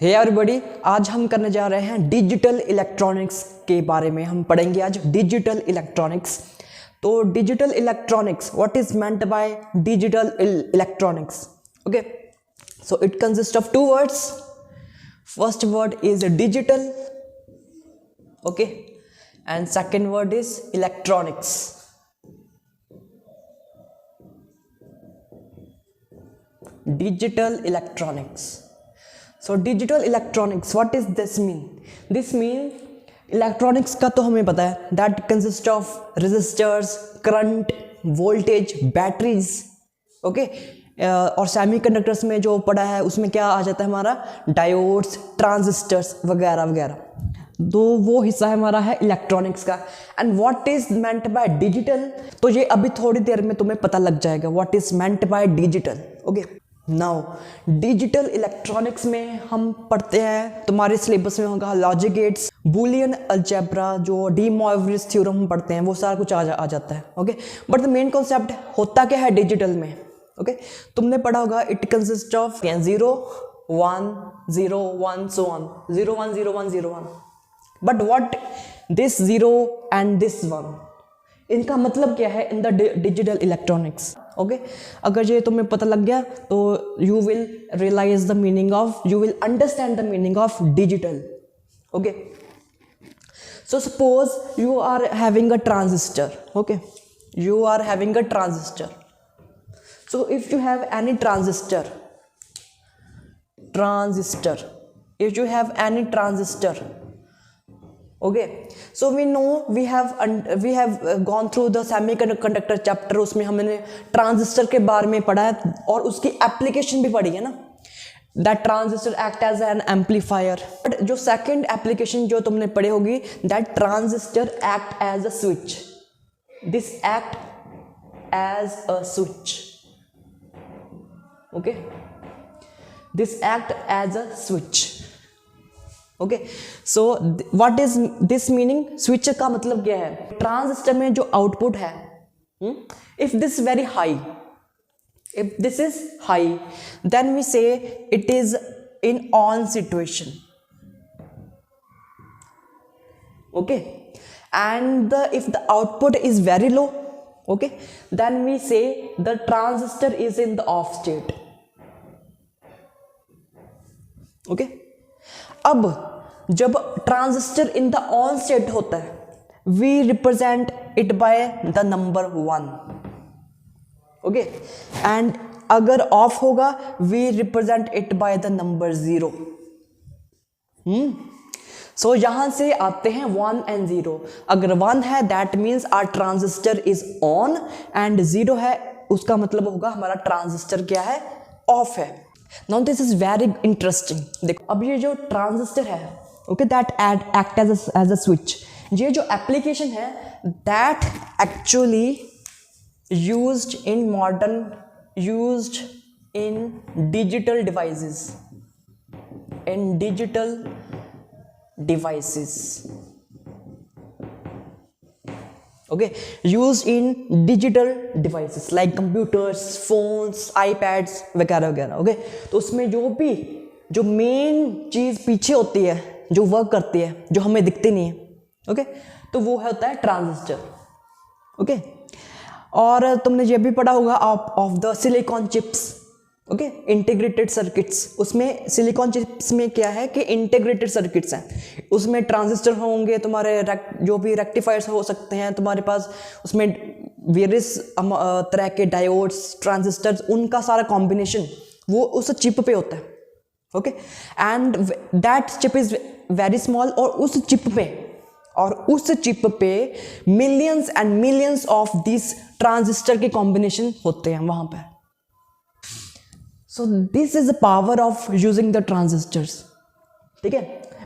Hey everybody, आज हम करने जा रहे हैं डिजिटल इलेक्ट्रॉनिक्स के बारे में। हम पढ़ेंगे आज डिजिटल इलेक्ट्रॉनिक्स। तो digital electronics, what is meant by digital electronics? Okay, so it consist of two words. First word is digital, okay, and second word is electronics. Digital electronics. So digital electronics, what is this mean? This mean electronics का तो हमें पता है, that consist of resistors, current, voltage, batteries, okay. और semiconductors में जो पढ़ा है उसमें क्या आ जाता है हमारा, डायोड्स, ट्रांजिस्टर्स वगैरह वगैरह। तो वो हिस्सा है हमारा है इलेक्ट्रॉनिक्स का। And what is meant by digital, तो ये अभी थोड़ी देर में तुम्हें पता लग जाएगा what is meant by digital. Okay, now digital electronics में हम पढ़ते हैं, तुम्हारे सिलेबस में होगा लॉजिक गेट्स, बूलियन अलजेब्रा, जो डी मोइवरेज थ्योरम हम पढ़ते हैं, वो सारा कुछ आ जाता है। Okay, but the main concept होता क्या है डिजिटल में? ओके, तुमने पढ़ा होगा it consist of 0 1 0 1 so on, 0 1 0 1 0 1, but what this 0 and this 1, इनका मतलब क्या है in the digital electronics? Okay, अगर ये तुम्हें पता लग गया तो you will realise the meaning of, you will understand the meaning of digital. Okay, so suppose you are having a transistor. Okay, you are having a transistor. So if you have any transistor, if you have any transistor, okay, so we know we have gone through the semiconductor chapter, उसमें हमने transistor के बारे में पढ़ा है और उसकी application भी पढ़ी है ना, that transistor act as an amplifier. But जो सेकेंड एप्लीकेशन जो तुमने पढ़ी होगी, that transistor act as a switch. This act as a switch. Okay, this act as a switch. Okay, so what is this meaning? Switch का मतलब क्या है? Transistor में जो आउटपुट है, if this very high, if this is high, then we say it is in on situation. Okay, and if the output is very low, okay, then we say the transistor is in the off state. Okay, अब जब transistor in the on state होता है, we represent it by the number 1. Okay, and अगर off होगा we represent it by the number 0. So यहां से आते हैं 1 एंड 0. अगर 1 है that means our transistor is on, and 0 है उसका मतलब होगा हमारा ट्रांजिस्टर क्या है, ऑफ है. Now this is very interesting. देखो अब ये जो ट्रांजिस्टर है, okay, that act as a switch, ये जो एप्लीकेशन है that actually used in digital devices, okay, used in digital devices like computers, phones, iPads वगैरह वगैरह. ओके, तो उसमें जो मेन चीज़ पीछे होती है, जो वर्क करती है, जो हमें दिखती नहीं है, ओके, तो वो होता है ट्रांजिस्टर. ओके, और तुमने ये भी पढ़ा होगा of the silicon chips. Okay, integrated circuits. उसमें सिलिकॉन चिप्स में क्या है कि इंटीग्रेटेड सर्किट्स हैं, उसमें ट्रांजिस्टर होंगे, तुम्हारे जो भी रेक्टिफायर्स हो सकते हैं तुम्हारे पास, उसमें वेरियस तरह के डायोड्स, ट्रांजिस्टर्स, उनका सारा कॉम्बिनेशन वो उस चिप पे होता है. Okay, and that chip is very small, और उस चिप पे millions and millions of this transistor के कॉम्बिनेशन होते हैं वहां पर. So this is the power of using the transistors. ठीक है,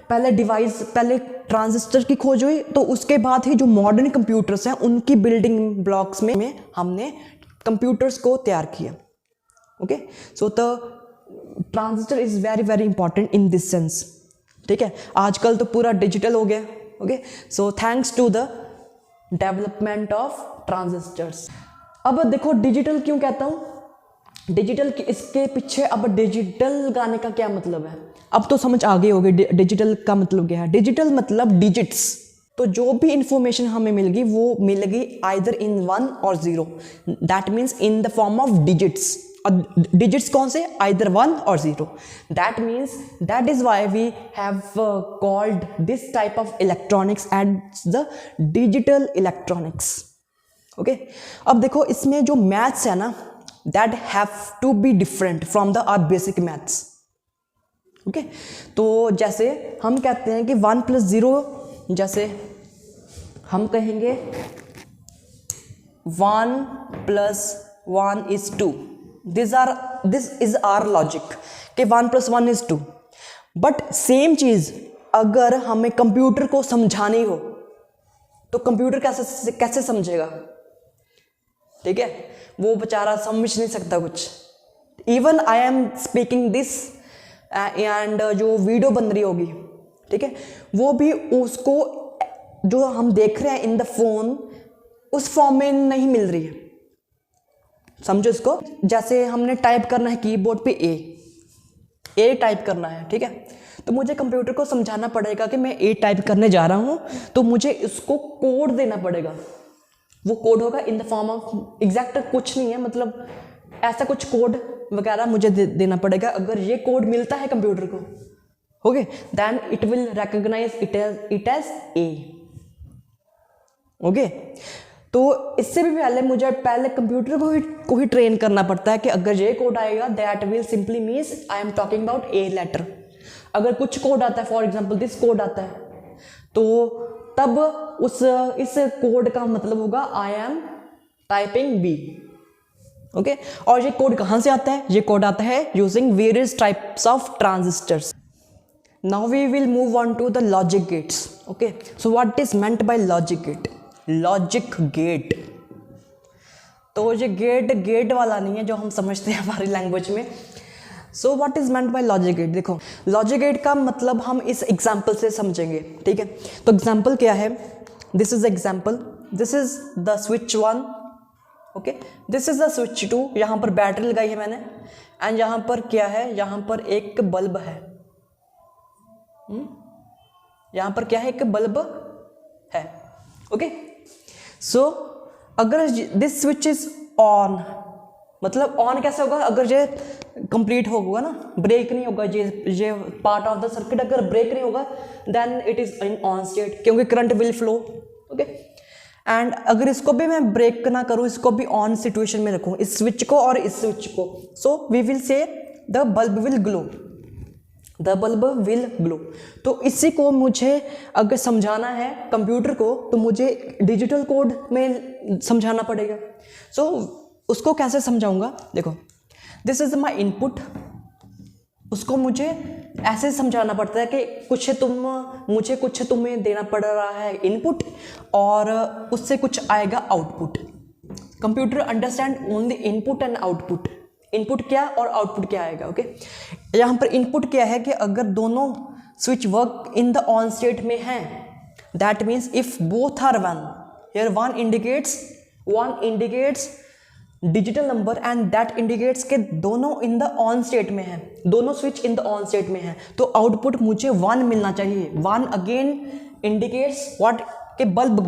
पहले ट्रांजिस्टर की खोज हुई, तो उसके बाद ही जो मॉडर्न कंप्यूटर्स हैं उनकी बिल्डिंग ब्लॉक्स में हमने कंप्यूटर्स को तैयार किया. Okay, so the transistor is very very important in this sense. ठीक है, आजकल तो पूरा डिजिटल हो गया. Okay, so thanks to the development of transistors. अब देखो डिजिटल क्यों कहता हूं, डिजिटल इसके पीछे अब डिजिटल गाने का क्या मतलब है, अब तो समझ आ गई होगी डिजिटल का मतलब क्या है। डिजिटल मतलब डिजिट्स, तो जो भी इंफॉर्मेशन हमें मिलेगी वो मिलेगी आइदर इन 1 और 0, that means in the form of digits. और डिजिट्स कौन से, आइदर 1 और 0, that means that is why we have called this type of electronics as the digital electronics. Okay, अब देखो इसमें जो मैथ्स है ना, that have to be different from the our basic maths. Okay, तो जैसे हम कहते हैं कि 1 + 0, जैसे हम कहेंगे 1 + 1 = 2, दिस इज आवर लॉजिक कि 1 + 1 = 2। बट सेम चीज अगर हमें कंप्यूटर को समझानी हो तो कंप्यूटर कैसे समझेगा, ठीक है, वो बेचारा समझ नहीं सकता कुछ। Even I am speaking this and जो वीडियो बन रही होगी, ठीक है, वो भी उसको जो हम देख रहे हैं इन द फोन उस फॉर्म में नहीं मिल रही है, समझो इसको। जैसे हमने टाइप करना है कीबोर्ड पे ए टाइप करना है, ठीक है, तो मुझे कंप्यूटर को समझाना पड़ेगा कि मैं ए टाइप करने जा रहा हूँ, तो मुझे इसको कोड देना पड़ेगा। वो कोड होगा इन द फॉर्म ऑफ एग्जैक्ट कुछ नहीं है, मतलब ऐसा कुछ कोड वगैरह मुझे देना पड़ेगा। अगर ये कोड मिलता है कंप्यूटर को, okay, then it will recognise it as A. Okay, तो इससे भी पहले कंप्यूटर को ही ट्रेन करना पड़ता है कि अगर ये कोड आएगा that will simply means I am talking about a letter. अगर कुछ कोड आता है, फॉर एग्जांपल दिस कोड आता है, तो तब इस कोड का मतलब होगा I am typing B. Okay, और ये कोड कहाँ से आता है, ये कोड आता है using various types of transistors. Now we will move on to the logic gates. Okay, so what is meant by logic gate? Logic gate, तो ये गेट वाला नहीं है जो हम समझते हैं हमारी लैंग्वेज में। So what is meant by logic gate? देखो, लॉजिक गेट का मतलब हम इस एग्जांपल से समझेंगे, ठीक है। तो एग्जांपल क्या है, this is example, this is the switch 1, okay, this is the switch 2, यहाँ पर बैटरी लगाई है मैंने, एंड यहाँ पर क्या है, यहाँ पर एक बल्ब है, यहाँ पर क्या है, एक बल्ब है। ओके, सो अगर दिस स्विच इज ऑन, मतलब ऑन कैसे होगा, अगर ये कंप्लीट होगा ना, ब्रेक नहीं होगा, ये पार्ट ऑफ द सर्किट अगर ब्रेक नहीं होगा then it is in on state, क्योंकि current will flow. Okay, and अगर इसको भी मैं ब्रेक ना करूँ, इसको भी ऑन सिचुएशन में रखूँ, इस स्विच को और इस स्विच को, so we will say the bulb will glow, the bulb will glow. तो इसी को मुझे अगर समझाना है कंप्यूटर को तो मुझे डिजिटल कोड में समझाना पड़ेगा। सो उसको कैसे समझाऊंगा, देखो, दिस इज माई इनपुट, उसको मुझे ऐसे समझाना पड़ता है कि मुझे कुछ तुम्हें देना पड़ रहा है इनपुट और उससे कुछ आएगा output. Computer understand only input and output, input क्या और आउटपुट क्या आएगा। ओके, यहाँ पर इनपुट क्या है कि अगर दोनों switch work in the on state में हैं, that means if both are one, here one indicates digital number and that indicates के दोनों इन द ऑन स्टेट में हैं, दोनों switch in the on state में हैं, तो आउटपुट मुझे 1 मिलना चाहिए। 1 अगेन इंडिकेट्स व्हाट, के बल्ब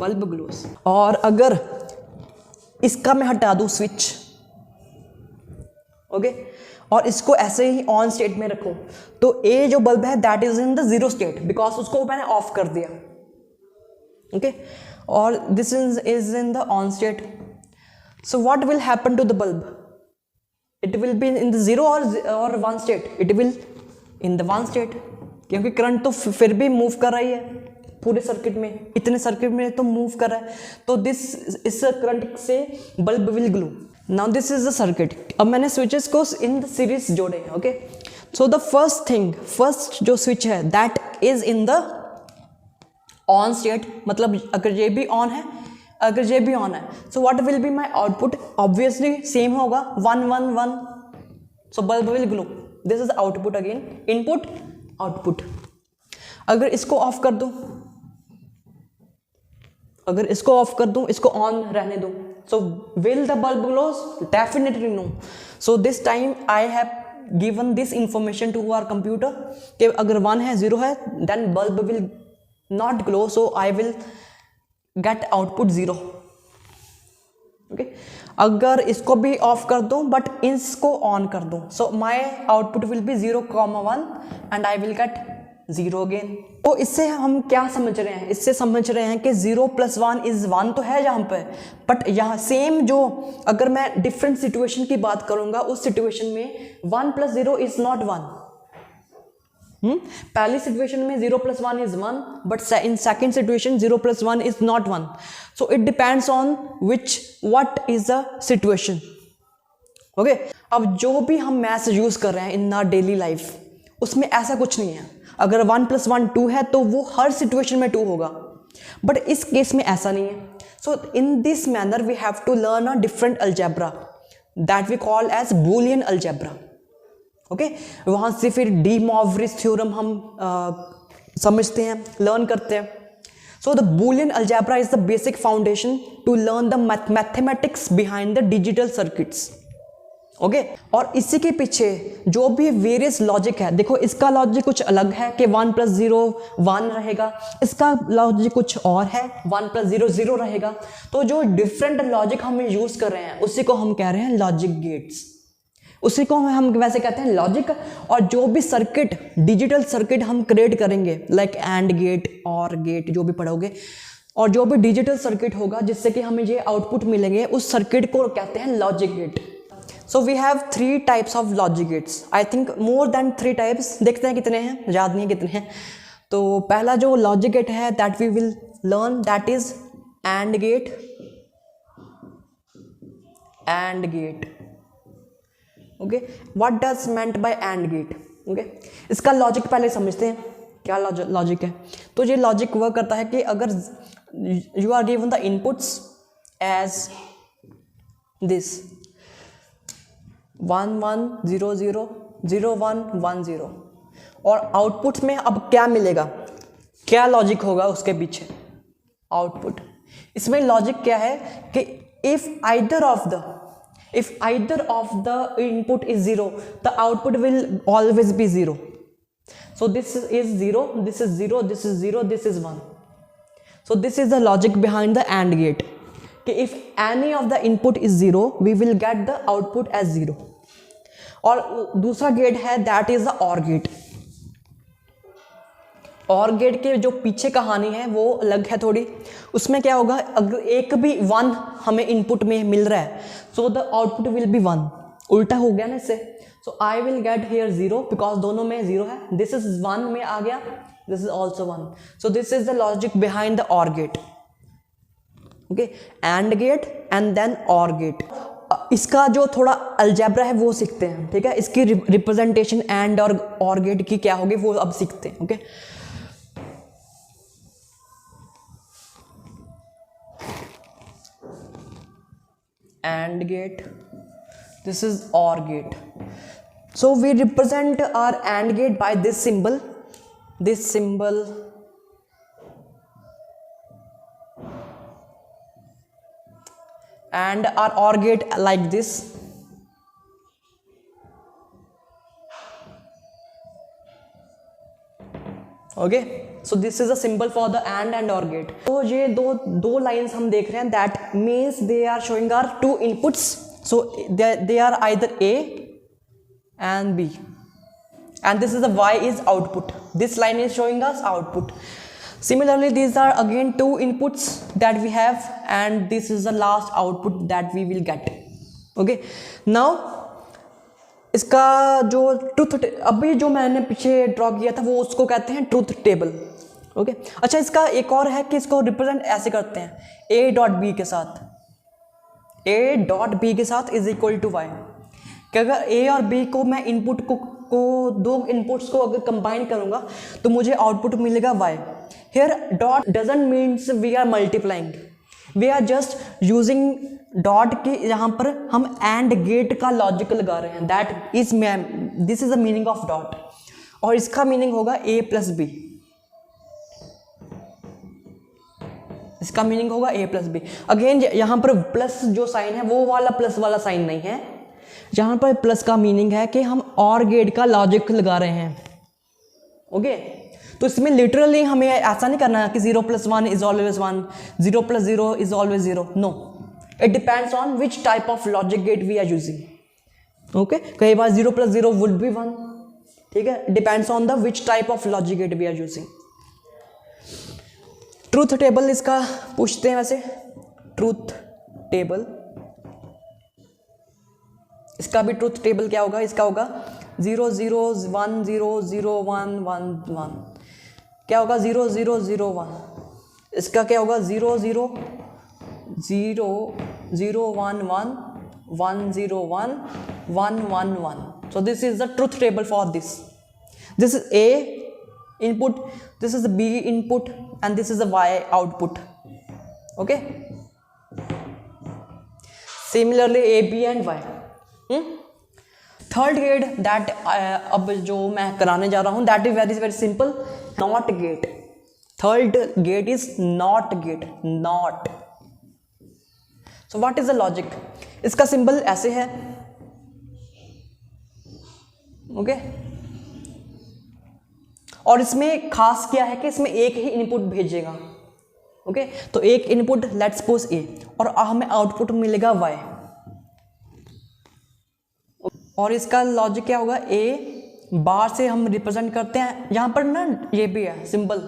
ग्लोज। और अगर इसका मैं हटा दूं स्विच, ओके, और इसको ऐसे ही ऑन स्टेट में रखूं, तो ए जो बल्ब है that is in the 0 state, because उसको मैंने ऑफ कर दिया। ओके, और this is in the on state. So what will happen to the bulb? It will be in the 0 और 1 state, it will in the 1 state, क्योंकि current तो फिर भी मूव कर रही है पूरे सर्किट में, इतने सर्किट में तो मूव कर रहा है, तो इस करंट से bulb will glow. Now this is the circuit. अब मैंने स्विचेस को इन द सीरीज जोड़े हैं। ओके, सो द फर्स्ट जो स्विच है that is in the on state, मतलब अगर ये भी ऑन है, सो what will be my output? Obviously same होगा, 1 1 1, so bulb will glow. This is output, again input output. अगर इसको ऑफ कर दूं, अगर इसको ऑफ कर दूं, इसको ऑन रहने दूं, so will the bulb glows? Definitely no. So this time I have given this information to our computer कि अगर 1 है 0 है then bulb will not glow, so I will get output 0. Okay, अगर इसको भी ऑफ कर दूं बट इसको ऑन कर दूं, so my output will B 0,1 and I will gate 0 again. तो इससे हम क्या समझ रहे हैं? इससे समझ रहे हैं कि 0 + 1 = 1 तो है यहाँ पे, बट यहाँ सेम जो अगर मैं डिफरेंट सिचुएशन की बात करूंगा, उस सिचुएशन में 1 + 0 इज नॉट 1. पहली सिचुएशन में 0 + 1 is 1, but in second situation 0 + 1 is not 1. So it depends on what is the situation. Okay, अब जो भी हम मैथ्स यूज कर रहे हैं इन आवर डेली लाइफ, उसमें ऐसा कुछ नहीं है. अगर 1 + 1 2 है तो वो हर सिचुएशन में 2 होगा, बट इस केस में ऐसा नहीं है. So in this manner we have to learn a different algebra that we call as Boolean algebra. Okay, वहां से फिर डी मॉवरिस थ्योरम हम समझते हैं, लर्न करते हैं. So the Boolean algebra is the basic foundation to learn the mathematics behind the digital circuits. Okay, और इसी के पीछे जो भी वेरियस लॉजिक है, देखो इसका लॉजिक कुछ अलग है कि 1 + 0 1 रहेगा, इसका लॉजिक कुछ और है, 1 + 0 0 रहेगा. तो जो डिफरेंट लॉजिक हम यूज कर रहे हैं उसी को हम कह रहे हैं लॉजिक गेट्स, उसी को हम वैसे कहते हैं लॉजिक. और जो भी सर्किट, डिजिटल सर्किट हम क्रिएट करेंगे लाइक एंड गेट और गेट जो भी पढ़ोगे, और जो भी डिजिटल सर्किट होगा जिससे कि हमें ये आउटपुट मिलेंगे, उस सर्किट को कहते हैं logic gate. So we have 3 types of logic gates. I think more than 3 types. देखते हैं कितने हैं, याद नहीं है कितने हैं. तो पहला जो लॉजिक गेट है that we will learn that is and gate. And gate. Okay, what does meant by and gate? Okay, इसका लॉजिक पहले समझते हैं क्या लॉजिक है. तो ये लॉजिक वर्क करता है कि अगर you are given the inputs as this 1 1 0 0 0 1 1 0, और आउटपुट में अब क्या मिलेगा, क्या लॉजिक होगा उसके पीछे आउटपुट. इसमें लॉजिक क्या है कि if either of the input is 0, the output will always be 0. So this is 0, this is 0, this is 0, this is 1. So this is the logic behind the and gate कि if any of the input is 0 we will get the output as 0. और दूसरा gate है that is the or gate. और gate के जो पीछे कहानी है वो अलग है थोड़ी. उसमें क्या होगा, अगर एक भी 1 हमें इनपुट में मिल रहा है, so the output will be 1. उल्टा हो गया ना इससे. So I will get here 0 because दोनों में 0 है. दिस इज 1 में आ गया, this is also 1. So this is the logic behind the or gate. Okay, and gate and then or gate. इसका जो थोड़ा अलजेब्रा है वो सीखते हैं, ठीक है. इसकी रिप्रेजेंटेशन एंड और ऑर गेट की क्या होगी वो अब सीखते हैं. Okay, and gate, this is OR gate. So we represent our AND gate by this symbol, and our OR gate like this. Okay, so this is a symbol for the and OR gate. तो ये दो lines हम देख रहे हैं, that means they are showing our 2 inputs. So they are either A and B, and this is the Y is output. This line is showing us output. Similarly, these are again 2 inputs that we have, and this is the last output that we will get. Okay, now इसका जो truth, अभी जो मैंने पीछे draw किया था वो उसको कहते हैं ट्रूथ टेबल. ओके, अच्छा इसका एक और है कि इसको रिप्रेजेंट ऐसे करते हैं A.B के साथ. A.B के साथ इज इक्वल टू वाई. कि अगर A और B को मैं इनपुट को 2 इनपुट्स को अगर कंबाइन करूंगा तो मुझे आउटपुट मिलेगा y. Here dot doesn't means we are multiplying, we are just using dot की यहाँ पर हम एंड गेट का लॉजिक लगा रहे हैं. That is this is the meaning of dot, और इसका मीनिंग होगा A + B. इसका मीनिंग होगा ए प्लस बी। अगेन यहाँ पर प्लस जो साइन है वो वाला प्लस वाला साइन नहीं है, यहाँ पर प्लस का मीनिंग है कि हम और गेट का लॉजिक लगा रहे हैं। ओके, तो इसमें लिटरली हमें ऐसा नहीं करना है कि 0 + 1 is always 1, 0 + 0 is always 0। No, it depends on which type of logic gate we are using. Okay, कई बार 0 + 0 वुड बी 1, ठीक है, depends on the which type of logic gate we are using. Truth table इसका पूछते हैं वैसे, truth table, इसका भी ट्रूथ टेबल क्या होगा, इसका होगा 0 0 1 0 0 1 1 1, क्या होगा 0 0 0 1, इसका क्या होगा 0 0 0 0 1 1 1 0 1 1 1 1। So this is the truth table for this. This is A input, this is the B input, and this is the Y output. Okay. Similarly A, B and Y. Third gate that अब जो मैं कराने जा रहा हूं that is very simple, not gate. Third gate is not gate, not. So what is the logic, इसका symbol ऐसे है। ओके, और इसमें खास क्या है कि इसमें एक ही इनपुट भेजेगा। ओके, तो एक इनपुट लेट्स सपोज ए, और हमें आउटपुट मिलेगा वाई, और इसका लॉजिक क्या होगा, ए बार से हम रिप्रेजेंट करते हैं, यहाँ पर ना ये भी है सिंबल,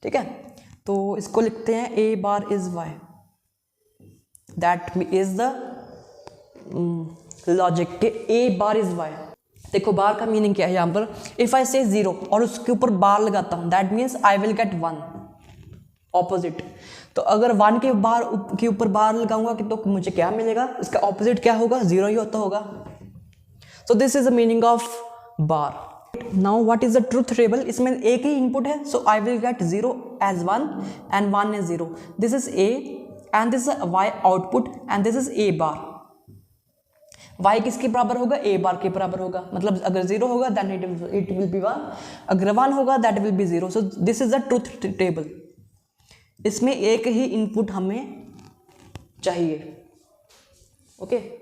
ठीक है, तो इसको लिखते हैं A bar is Y, that is the logic कि ए बार इज वाई। देखो बार का मीनिंग क्या है यहाँ पर, इफ आई से 0 और उसके ऊपर बार लगाता हूँ that means I will gate 1 opposite. तो अगर 1 के ऊपर बार लगाऊंगा कि तो मुझे क्या मिलेगा, इसका ऑपोजिट क्या होगा, 0 ही होता होगा। So this is the meaning of bar. Now what is the truth table? इसमें एक ही इनपुट है, so I will get 0 as 1 and 1 is 0. This is A and this is Y output and this is A bar. Y किसके बराबर होगा, A bar के बराबर होगा, मतलब अगर 0 होगा then it will be 1, अगर 1 होगा that will be 0. So this is the truth table. इसमें एक ही इनपुट हमें चाहिए। ओके